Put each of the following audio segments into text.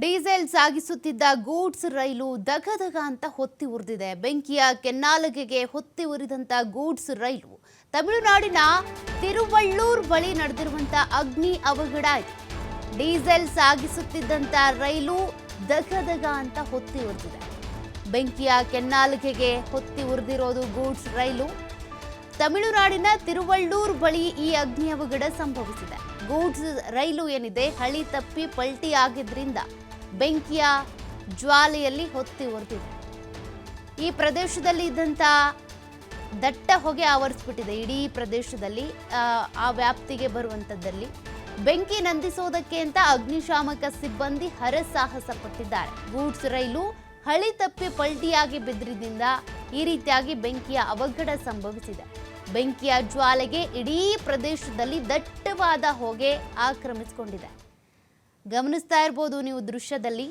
Diesel ಸಾಗಿಸುತ್ತಿದ್ದ goods ರೈಲು ದಗದಗ ಅಂತ ಹೊತ್ತಿ ಉರಿದಿದೆ. ಬೆಂಕಿಯ ಕೆನ್ನಾಲಗೆಗೆ ಹೊತ್ತಿ ಉರಿದಂತ ಗೂಡ್ಸ್ ರೈಲು ತಮಿಳುನಾಡಿನ ತಿರುವಳ್ಳೂರ್ ಬಳಿ ನಡೆದಿರುವಂತ ಅಗ್ನಿ ಅವಘಡ ಇದೆ. ಡೀಸೆಲ್ ಸಾಗಿಸುತ್ತಿದ್ದಂತ ರೈಲು ದಗದಗ ಅಂತ ಹೊತ್ತಿ ಉರಿದಿದೆ. ಬೆಂಕಿಯ ಕೆನ್ನಾಲಗೆಗೆ ಹೊತ್ತಿ ಉರಿದಿರೋದು ಗೂಡ್ಸ್ ರೈಲು. ತಮಿಳುನಾಡಿನ ತಿರುವಳ್ಳೂರ್ ಬಳಿ ಈ ಅಗ್ನಿ ಅವಘಡ ಸಂಭವಿಸಿದೆ. ಗೂಡ್ಸ್ ರೈಲು ಏನಿದೆ ಹಳಿ ತಪ್ಪಿ ಪಲ್ಟಿ ಆಗಿದ್ರಿಂದ ಬೆಂಕಿಯ ಜ್ವಾಲೆಯಲ್ಲಿ ಹೊತ್ತಿ ಉರಿದಿದೆ. ಈ ಪ್ರದೇಶದಲ್ಲಿ ಇದ್ದಂಥ ದಟ್ಟ ಹೊಗೆ ಆವರಿಸ್ಬಿಟ್ಟಿದೆ. ಇಡೀ ಪ್ರದೇಶದಲ್ಲಿ ಆ ವ್ಯಾಪ್ತಿಗೆ ಬರುವಂಥದ್ದಲ್ಲಿ ಬೆಂಕಿ ನಂದಿಸೋದಕ್ಕೆ ಅಂತ ಅಗ್ನಿಶಾಮಕ ಸಿಬ್ಬಂದಿ ಹರಸಾಹಸ ಪಟ್ಟಿದ್ದಾರೆ. ಗೂಡ್ಸ್ ರೈಲು ಹಳಿ ತಪ್ಪಿ ಪಲ್ಟಿಯಾಗಿ ಬಿದ್ದಿದ್ದರಿಂದ ಈ ರೀತಿಯಾಗಿ ಬೆಂಕಿಯ ಅವಘಡ ಸಂಭವಿಸಿದೆ. ಬೆಂಕಿಯ ಜ್ವಾಲೆಗೆ ಇಡೀ ಪ್ರದೇಶದಲ್ಲಿ ದಟ್ಟವಾದ ಹೊಗೆ ಆಕ್ರಮಿಸಿಕೊಂಡಿದೆ. ಗಮನಿಸ್ತಾ ಇರ್ಬೋದು ನೀವು ದೃಶ್ಯದಲ್ಲಿ.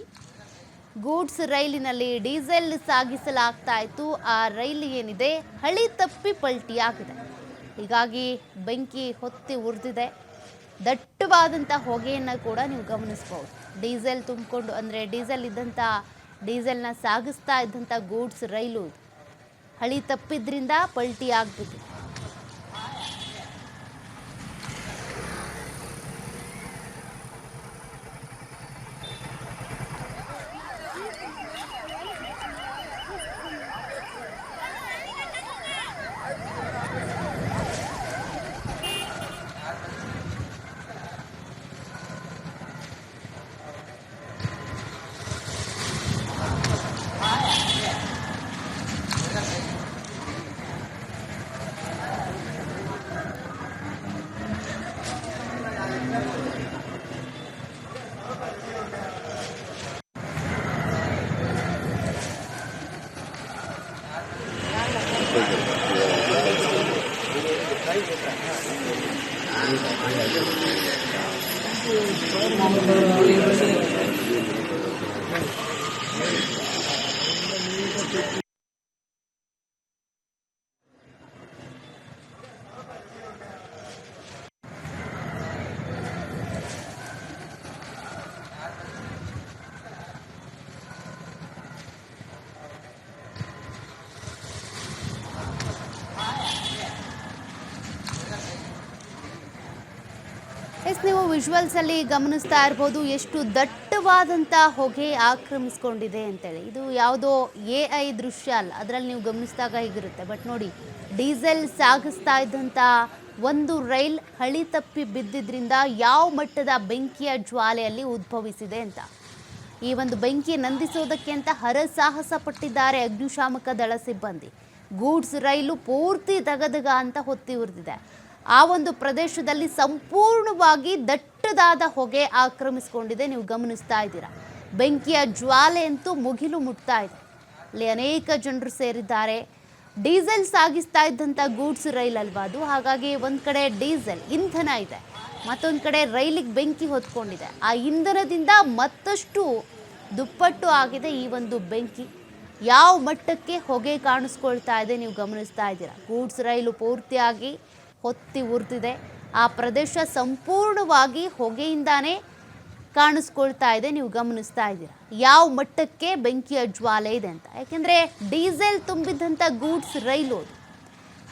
ಗೂಡ್ಸ್ ರೈಲಿನಲ್ಲಿ ಡೀಸೆಲ್ ಸಾಗಿಸಲಾಗ್ತಾ ಇತ್ತು. ಆ ರೈಲು ಏನಿದೆ ಹಳಿ ತಪ್ಪಿ ಪಲ್ಟಿಯಾಗಿದೆ. ಹೀಗಾಗಿ ಬೆಂಕಿ ಹೊತ್ತಿ ಉರಿದಿದೆ. ದಟ್ಟವಾದಂಥ ಹೊಗೆಯನ್ನು ಕೂಡ ನೀವು ಗಮನಿಸ್ಬೋದು. ಡೀಸೆಲ್ ತುಂಬಿಕೊಂಡು ಅಂದರೆ ಡೀಸೆಲ್ನ ಸಾಗಿಸ್ತಾ ಇದ್ದಂಥ ಗೂಡ್ಸ್ ರೈಲು ಹಳಿ ತಪ್ಪಿದ್ರಿಂದ ಪಲ್ಟಿ ಆಗ್ಬಿಟ್ಟಿದೆ. ನೀವು ವಿಜುವಲ್ಸ್ ಅಲ್ಲಿ ಗಮನಿಸ್ತಾ ಇರ್ಬೋದು ಎಷ್ಟು ದಟ್ಟವಾದಂಥ ಹೊಗೆ ಆಕ್ರಮಿಸ್ಕೊಂಡಿದೆ ಅಂತೇಳಿ. ಇದು ಯಾವುದೋ AI ದೃಶ್ಯ ಅಲ್ಲ, ಅದರಲ್ಲಿ ನೀವು ಗಮನಿಸಿದಾಗ ಹೀಗಿರುತ್ತೆ. ಬಟ್ ನೋಡಿ, ಡೀಸೆಲ್ ಸಾಗಿಸ್ತಾ ಇದ್ದಂಥ ಒಂದು ರೈಲ್ ಹಳಿ ತಪ್ಪಿ ಬಿದ್ದಿದ್ರಿಂದ ಯಾವ ಮಟ್ಟದ ಬೆಂಕಿಯ ಜ್ವಾಲೆಯಲ್ಲಿ ಉದ್ಭವಿಸಿದೆ ಅಂತ. ಈ ಒಂದು ಬೆಂಕಿ ನಂದಿಸೋದಕ್ಕೆ ಅಂತ ಹರಸಾಹಸ ಪಟ್ಟಿದ್ದಾರೆ ಅಗ್ನಿಶಾಮಕ ದಳ ಸಿಬ್ಬಂದಿ. ಗೂಡ್ಸ್ ರೈಲು ಪೂರ್ತಿ ದಗದಗ ಅಂತ ಹೊತ್ತಿ ಉರಿದಿದೆ. ಆ ಒಂದು ಪ್ರದೇಶದಲ್ಲಿ ಸಂಪೂರ್ಣವಾಗಿ ದಟ್ಟದಾದ ಹೊಗೆ ಆಕ್ರಮಿಸಿಕೊಂಡಿದೆ. ನೀವು ಗಮನಿಸ್ತಾ ಇದ್ದೀರಾ. ಬೆಂಕಿಯ ಜ್ವಾಲೆ ಅಂತೂ ಮುಗಿಲು ಮುಟ್ತಾ ಇದೆ. ಅಲ್ಲಿ ಅನೇಕ ಜನರು ಸೇರಿದ್ದಾರೆ. ಡೀಸೆಲ್ ಸಾಗಿಸ್ತಾ ಇದ್ದಂಥ ಗೂಡ್ಸ್ ರೈಲ್ ಅಲ್ವಾ ಅದು. ಹಾಗಾಗಿ ಒಂದು ಕಡೆ ಡೀಸೆಲ್ ಇಂಧನ ಇದೆ, ಮತ್ತೊಂದು ಕಡೆ ರೈಲಿಗೆ ಬೆಂಕಿ ಹೊತ್ಕೊಂಡಿದೆ. ಆ ಇಂಧನದಿಂದ ಮತ್ತಷ್ಟು ದುಪ್ಪಟ್ಟು ಆಗಿದೆ ಈ ಒಂದು ಬೆಂಕಿ. ಯಾವ ಮಟ್ಟಕ್ಕೆ ಹೊಗೆ ಕಾಣಿಸ್ಕೊಳ್ತಾ ಇದೆ ನೀವು ಗಮನಿಸ್ತಾ ಇದ್ದೀರಾ. ಗೂಡ್ಸ್ ರೈಲು ಪೂರ್ತಿಯಾಗಿ ಹೊತ್ತಿ ಉರಿದಿದೆ. ಆ ಪ್ರದೇಶ ಸಂಪೂರ್ಣವಾಗಿ ಹೊಗೆಯಿಂದಾನೇ ಕಾಣಿಸ್ಕೊಳ್ತಾ ಇದೆ. ನೀವು ಗಮನಿಸ್ತಾ ಇದ್ದೀರಾ ಯಾವ ಮಟ್ಟಕ್ಕೆ ಬೆಂಕಿಯ ಜ್ವಾಲೆ ಇದೆ ಅಂತ. ಯಾಕೆಂದರೆ ಡೀಸೆಲ್ ತುಂಬಿದ್ದಂಥ ಗೂಡ್ಸ್ ರೈಲು ಅದು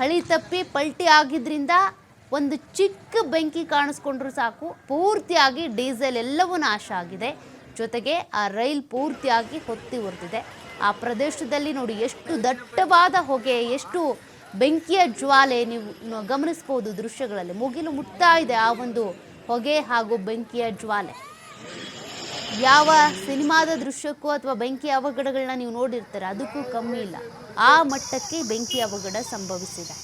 ಹಳಿ ತಪ್ಪಿ ಪಲ್ಟಿ ಆಗಿದ್ರಿಂದ ಒಂದು ಚಿಕ್ಕ ಬೆಂಕಿ ಕಾಣಿಸ್ಕೊಂಡ್ರೂ ಸಾಕು, ಪೂರ್ತಿಯಾಗಿ ಡೀಸೆಲ್ ಎಲ್ಲವೂ ನಾಶ ಆಗಿದೆ. ಜೊತೆಗೆ ಆ ರೈಲ್ ಪೂರ್ತಿಯಾಗಿ ಹೊತ್ತಿ ಉರಿದಿದೆ. ಆ ಪ್ರದೇಶದಲ್ಲಿ ನೋಡಿ ಎಷ್ಟು ದಟ್ಟವಾದ ಹೊಗೆ, ಎಷ್ಟು ಬೆಂಕಿಯ ಜ್ವಾಲೆ ನೀವು ಗಮನಿಸ್ಬೋದು ದೃಶ್ಯಗಳಲ್ಲಿ. ಮುಗಿಲು ಮುಟ್ತಾ ಇದೆ ಆ ಒಂದು ಹೊಗೆ ಹಾಗೂ ಬೆಂಕಿಯ ಜ್ವಾಲೆ. ಯಾವ ಸಿನಿಮಾದ ದೃಶ್ಯಕ್ಕೂ ಅಥವಾ ಬೆಂಕಿ ಅವಘಡಗಳನ್ನ ನೀವು ನೋಡಿರ್ತೀರ, ಅದಕ್ಕೂ ಕಮ್ಮಿ ಇಲ್ಲ. ಆ ಮಟ್ಟಕ್ಕೆ ಬೆಂಕಿ ಅವಘಡ ಸಂಭವಿಸಿದೆ.